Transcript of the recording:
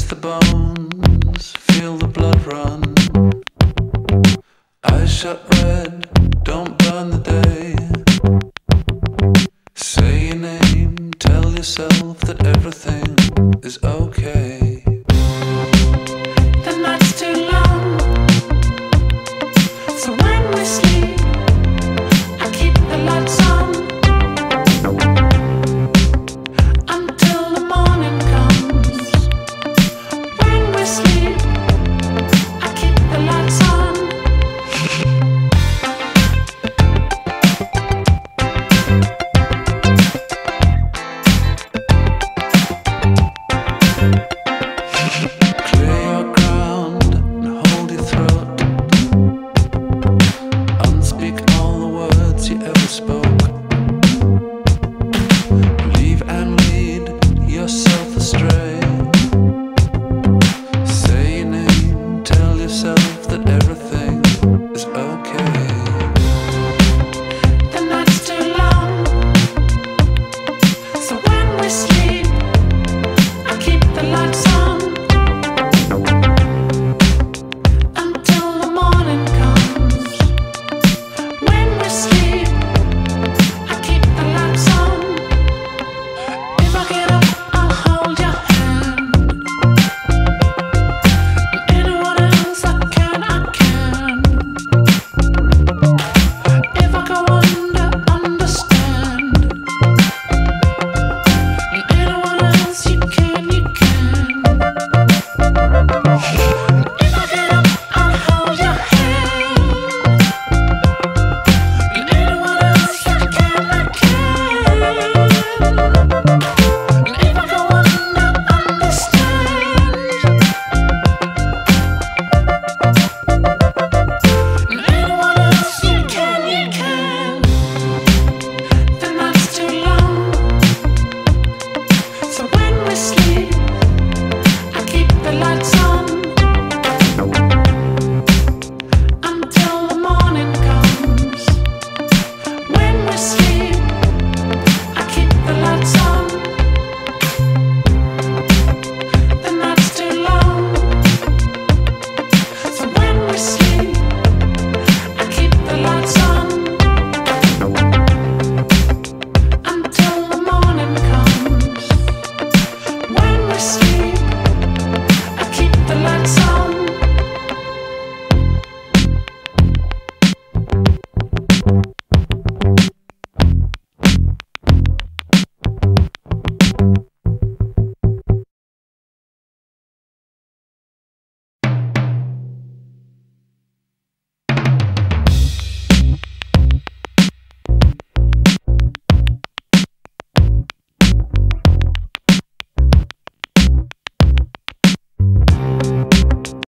Taste the bones, feel the blood run. Eyes shut red, don't burn the day. Say your name, tell yourself that everything is okay. The night's too long, so when we sleep, I keep the lights on until the morning comes. When we sleep, I keep the lights on.